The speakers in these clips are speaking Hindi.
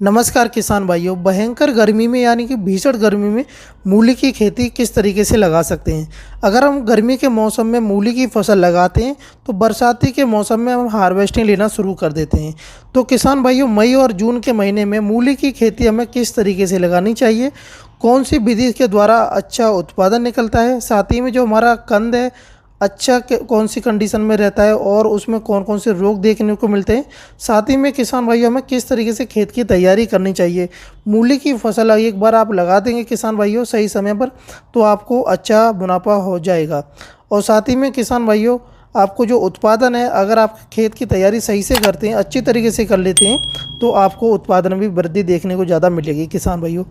नमस्कार किसान भाइयों। भयंकर गर्मी में यानी कि भीषण गर्मी में मूली की खेती किस तरीके से लगा सकते हैं। अगर हम गर्मी के मौसम में मूली की फसल लगाते हैं तो बरसाती के मौसम में हम हार्वेस्टिंग लेना शुरू कर देते हैं। तो किसान भाइयों, मई और जून के महीने में मूली की खेती हमें किस तरीके से लगानी चाहिए, कौन सी विधि के द्वारा अच्छा उत्पादन निकलता है, साथ ही में जो हमारा कंद है अच्छा कौन सी कंडीशन में रहता है और उसमें कौन कौन से रोग देखने को मिलते हैं, साथ ही में किसान भाइयों हमें किस तरीके से खेत की तैयारी करनी चाहिए। मूली की फसल एक बार आप लगा देंगे किसान भाइयों सही समय पर तो आपको अच्छा मुनाफा हो जाएगा। और साथ ही में किसान भाइयों, आपको जो उत्पादन है, अगर आप खेत की तैयारी सही से करते हैं, अच्छी तरीके से कर लेते हैं, तो आपको उत्पादन में वृद्धि देखने को ज़्यादा मिलेगी। किसान भाइयों,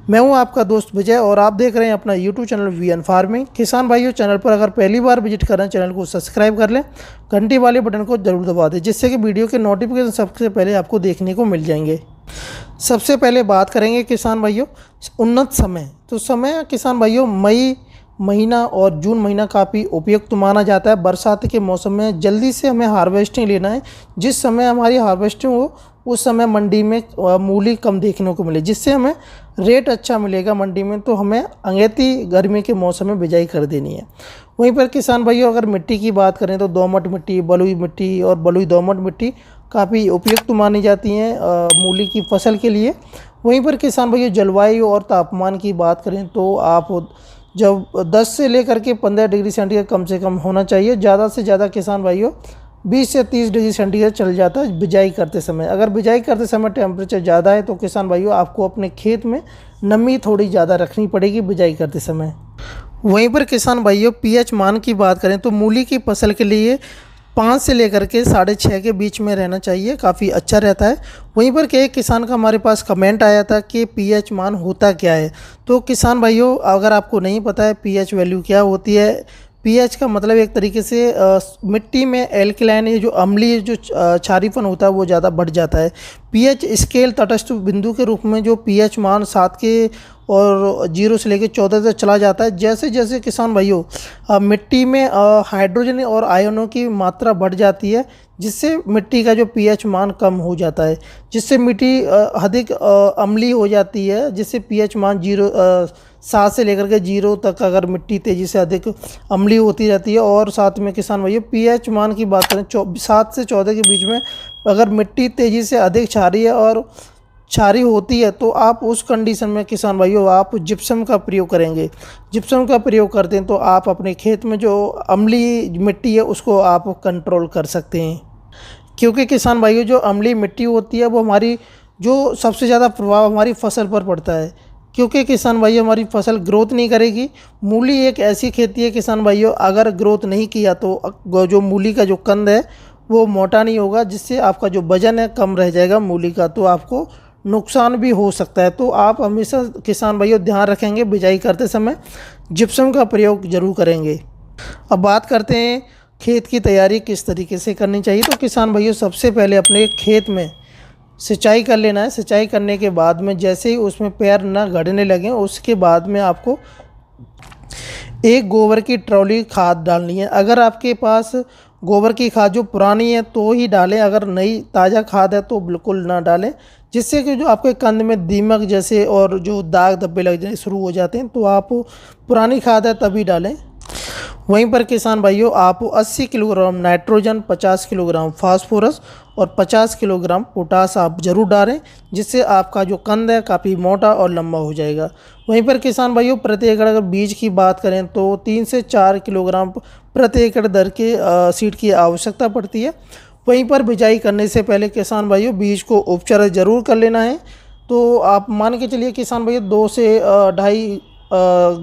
मैं हूं आपका दोस्त विजय और आप देख रहे हैं अपना यूट्यूब चैनल वीएन फार्मिंग। किसान भाइयों, चैनल पर अगर पहली बार विजिट कर रहे हैं, चैनल को सब्सक्राइब कर लें, घंटी वाले बटन को जरूर दबा दें, जिससे कि वीडियो के नोटिफिकेशन सबसे पहले आपको देखने को मिल जाएंगे। सबसे पहले बात करेंगे किसान भाइयों उन्नत समय। तो समय किसान भाइयों, मई महीना और जून महीना काफ़ी उपयुक्त माना जाता है। बरसात के मौसम में जल्दी से हमें हार्वेस्टिंग लेना है। जिस समय हमारी हार्वेस्टिंग हो उस समय मंडी में मूली कम देखने को मिले, जिससे हमें रेट अच्छा मिलेगा मंडी में। तो हमें अगेती गर्मी के मौसम में बिजाई कर देनी है। वहीं पर किसान भाइयों, अगर मिट्टी की बात करें तो दोमट मिट्टी, बलुई मिट्टी और बलुई दोमट मिट्टी काफ़ी उपयुक्त मानी जाती हैं मूली की फसल के लिए। वहीं पर किसान भाइयों, जलवायु और तापमान की बात करें तो आप जब 10 से लेकर के 15 डिग्री सेंटीग्रेड कम से कम होना चाहिए। ज़्यादा से ज़्यादा किसान भाइयों 20 से 30 डिग्री सेंटीग्रेड चल जाता है बिजाई करते समय। अगर बिजाई करते समय टेम्परेचर ज़्यादा है तो किसान भाइयों आपको अपने खेत में नमी थोड़ी ज़्यादा रखनी पड़ेगी बिजाई करते समय। वहीं पर किसान भाइयों, पीएच मान की बात करें तो मूली की फसल के लिए 5 से लेकर के 6.5 के बीच में रहना चाहिए, काफ़ी अच्छा रहता है। वहीं पर के एक किसान का हमारे पास कमेंट आया था कि पीएच मान होता क्या है। तो किसान भाइयों, अगर आपको नहीं पता है पीएच वैल्यू क्या होती है, पीएच का मतलब एक तरीके से मिट्टी में एल्कलाइन, ये जो अम्लीय जो क्षारीपन होता है वो ज़्यादा बढ़ जाता है। पीएच स्केल तटस्थ बिंदु के रूप में जो पीएच मान 7 के और 0 से लेकर 14 तक चला जाता है। जैसे जैसे किसान भाइयों मिट्टी में हाइड्रोजन और आयनों की मात्रा बढ़ जाती है, जिससे मिट्टी का जो पीएच मान कम हो जाता है, जिससे मिट्टी अधिक अम्लीय हो जाती है, जिससे पीएच मान 7 से लेकर के 0 तक अगर मिट्टी तेज़ी से अधिक अम्लीय होती रहती है। और साथ में किसान भाइयों, पीएच मान की बात करें 7 से 14 के बीच में अगर मिट्टी तेज़ी से अधिक क्षारीय और क्षारीय होती है तो आप उस कंडीशन में किसान भाइयों आप जिप्सम का प्रयोग करेंगे। जिप्सम का प्रयोग करते हैं तो आप अपने खेत में जो अम्लीय मिट्टी है उसको आप कंट्रोल कर सकते हैं। क्योंकि किसान भाइयों, जो अम्लीय मिट्टी होती है वो हमारी जो सबसे ज़्यादा प्रभाव हमारी फसल पर पड़ता है। क्योंकि किसान भाइयों, हमारी फसल ग्रोथ नहीं करेगी। मूली एक ऐसी खेती है किसान भाइयों, अगर ग्रोथ नहीं किया तो जो मूली का जो कंद है वो मोटा नहीं होगा, जिससे आपका जो वजन है कम रह जाएगा मूली का, तो आपको नुकसान भी हो सकता है। तो आप हमेशा किसान भाइयों ध्यान रखेंगे, बिजाई करते समय जिप्सम का प्रयोग जरूर करेंगे। अब बात करते हैं खेत की तैयारी किस तरीके से करनी चाहिए। तो किसान भाइयों, सबसे पहले अपने खेत में सिंचाई कर लेना है। सिंचाई करने के बाद में जैसे ही उसमें पैर ना गड़ने लगें, उसके बाद में आपको एक गोबर की ट्रॉली खाद डालनी है। अगर आपके पास गोबर की खाद जो पुरानी है तो ही डालें, अगर नई ताज़ा खाद है तो बिल्कुल ना डालें, जिससे कि जो आपके कंद में दीमक जैसे और जो दाग धब्बे लग जाने शुरू हो जाते हैं, तो आप पुरानी खाद है तभी डालें। वहीं पर किसान भाइयों, आप 80 किलोग्राम नाइट्रोजन, 50 किलोग्राम फास्फोरस और 50 किलोग्राम पोटास आप जरूर डालें, जिससे आपका जो कंद है काफ़ी मोटा और लंबा हो जाएगा। वहीं पर किसान भाइयों, प्रति एकड़ अगर बीज की बात करें तो 3 से 4 किलोग्राम प्रति एकड़ दर के सीड की आवश्यकता पड़ती है। वहीं पर बिजाई करने से पहले किसान भाइयों बीज को उपचारित जरूर कर लेना है। तो आप मान के चलिए किसान भाइयों 2 से 2.5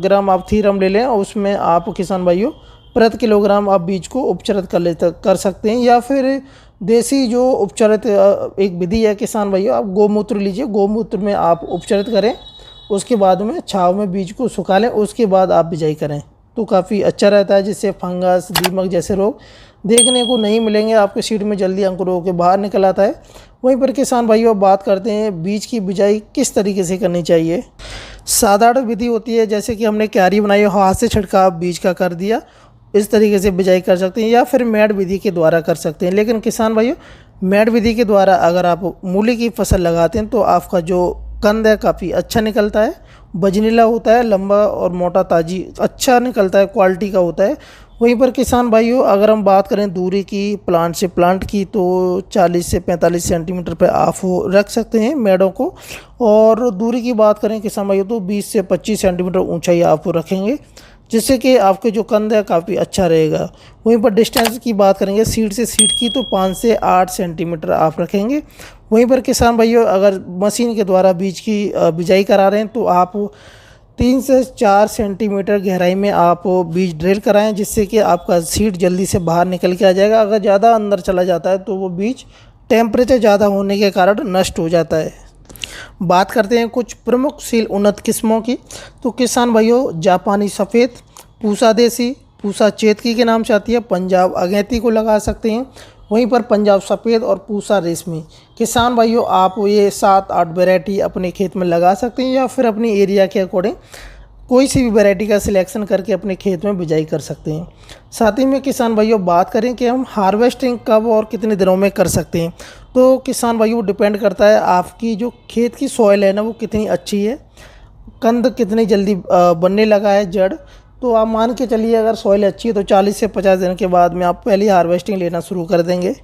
ग्राम आप थीरम ले लें और उसमें आप किसान भाइयों प्रति किलोग्राम आप बीज को उपचारित कर सकते हैं। या फिर देसी जो उपचारित एक विधि है किसान भाइयों, आप गोमूत्र लीजिए, गोमूत्र में आप उपचारित करें, उसके बाद में छाँव में बीज को सुखा लें, उसके बाद आप बिजाई करें तो काफ़ी अच्छा रहता है, जिससे फंगस, दीमक जैसे रोग देखने को नहीं मिलेंगे। आपके सीड में जल्दी अंकुर होकर बाहर निकल आता है। वहीं पर किसान भाइयों बात करते हैं बीज की बिजाई किस तरीके से करनी चाहिए। साधारण विधि होती है, जैसे कि हमने क्यारी बनाई, हाथ से छिड़काव बीज का कर दिया, इस तरीके से बिजाई कर सकते हैं, या फिर मैड विधि के द्वारा कर सकते हैं। लेकिन किसान भाइयों, मैड विधि के द्वारा अगर आप मूली की फसल लगाते हैं तो आपका जो कंद है काफ़ी अच्छा निकलता है, बजनीला होता है, लंबा और मोटा ताजी अच्छा निकलता है, क्वालिटी का होता है। वहीं पर किसान भाइयों अगर हम बात करें दूरी की प्लांट से प्लांट की, तो 40 से 45 सेंटीमीटर पर आप रख सकते हैं मेड़ों को। और दूरी की बात करें किसान भाइयों तो 20 से 25 सेंटीमीटर ऊंचाई आप रखेंगे, जिससे कि आपके जो कंद है काफ़ी अच्छा रहेगा। वहीं पर डिस्टेंस की बात करेंगे सीड से सीड की, तो 5 से 8 सेंटीमीटर आप रखेंगे। वहीं पर किसान भाइयों अगर मशीन के द्वारा बीज की बिजाई करा रहे हैं तो आप 3 से 4 सेंटीमीटर गहराई में आप बीज ड्रिल कराएं, जिससे कि आपका सीड जल्दी से बाहर निकल के आ जाएगा। अगर ज़्यादा अंदर चला जाता है तो वो बीज टेम्परेचर ज़्यादा होने के कारण नष्ट हो जाता है। बात करते हैं कुछ प्रमुख सील उन्नत किस्मों की, तो किसान भाइयों जापानी सफ़ेद, पूसा देसी, पूसा चेतकी के नाम से आती है, पंजाब अगैती को लगा सकते हैं। वहीं पर पंजाब सफ़ेद और पूसा रेशमी, किसान भाइयों आप ये 7-8 वैरायटी अपने खेत में लगा सकते हैं, या फिर अपनी एरिया के अकॉर्डिंग कोई सी भी वैरायटी का सिलेक्शन करके अपने खेत में बिजाई कर सकते हैं। साथ ही में किसान भाइयों बात करें कि हम हार्वेस्टिंग कब और कितने दिनों में कर सकते हैं, तो किसान भाइयों डिपेंड करता है आपकी जो खेत की सॉइल है ना वो कितनी अच्छी है, कंद कितनी जल्दी बनने लगा है जड़। तो आप मान के चलिए अगर सॉइल अच्छी है तो 40 से 50 दिन के बाद में आप पहली हार्वेस्टिंग लेना शुरू कर देंगे।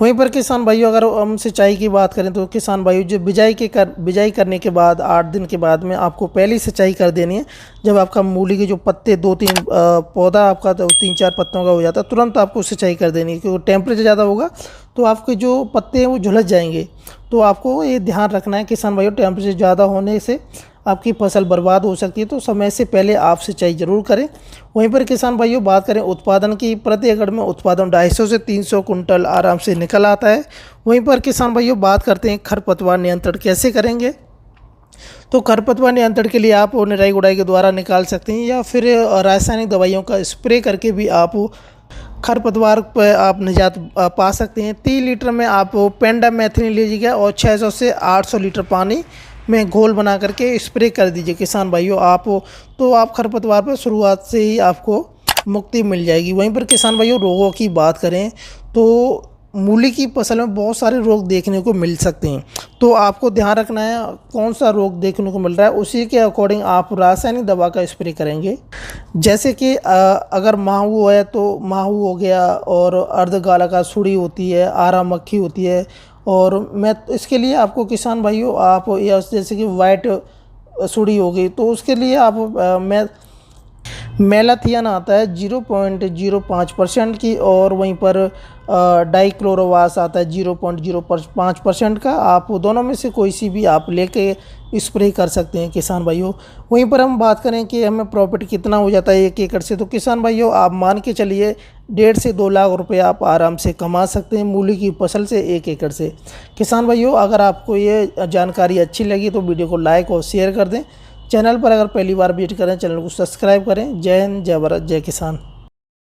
वहीं पर किसान भाइयों अगर हम सिंचाई की बात करें तो किसान भाइयों जो बिजाई करने के बाद 8 दिन के बाद में आपको पहली सिंचाई कर देनी है। जब आपका मूली के जो पत्ते 2-3 पौधा आपका तो 3-4 पत्तों का हो जाता है, तुरंत आपको सिंचाई कर देनी है, क्योंकि टेम्परेचर ज़्यादा होगा तो आपके जो पत्ते हैं वो झुलस जाएंगे। तो आपको ये ध्यान रखना है किसान भाइयों, टेम्परेचर ज़्यादा होने से आपकी फसल बर्बाद हो सकती है, तो समय से पहले आप सिंचाई जरूर करें। वहीं पर किसान भाइयों बात करें उत्पादन की, प्रति एकड़ में उत्पादन 250 से 300 कुंटल आराम से निकल आता है। वहीं पर किसान भाइयों बात करते हैं खरपतवार नियंत्रण कैसे करेंगे, तो खरपतवार नियंत्रण के लिए आप निराई गुड़ाई के द्वारा निकाल सकते हैं, या फिर रासायनिक दवाइयों का स्प्रे करके भी आप खरपतवार पर आप निजात पा सकते हैं। 3 लीटर में आप पेंडामेथिलिन लीजिएगा और 600 से 800 लीटर पानी में घोल बना करके स्प्रे कर दीजिए किसान भाइयों आप, तो आप खरपतवार पर शुरुआत से ही आपको मुक्ति मिल जाएगी। वहीं पर किसान भाइयों रोगों की बात करें तो मूली की फसल में बहुत सारे रोग देखने को मिल सकते हैं, तो आपको ध्यान रखना है कौन सा रोग देखने को मिल रहा है, उसी के अकॉर्डिंग आप रासायनिक दवा का स्प्रे करेंगे। जैसे कि अगर माहू है तो माहू हो गया, और अर्धगालका सुड़ी होती है, आरा मक्खी होती है। और मैं इसके लिए आपको किसान भाइयों आप या जैसे कि वाइट सुड़ी हो गई तो उसके लिए आप मेलाथियन आता है 0.05% की, और वहीं पर डाइक्लोरोवास आता है 0.05% का। आप दोनों में से कोई सी भी आप लेके स्प्रे कर सकते हैं किसान भाइयों। वहीं पर हम बात करें कि हमें प्रॉफिट कितना हो जाता है 1 एकड़ से, तो किसान भाइयों आप मान के चलिए 1.5 से 2 लाख रुपए आप आराम से कमा सकते हैं मूली की फसल से 1 एकड़ से। किसान भाइयों अगर आपको ये जानकारी अच्छी लगी तो वीडियो को लाइक और शेयर कर दें। चैनल पर अगर पहली बार विजिट करें चैनल को सब्सक्राइब करें। जय हिंद, जय भारत, जय किसान।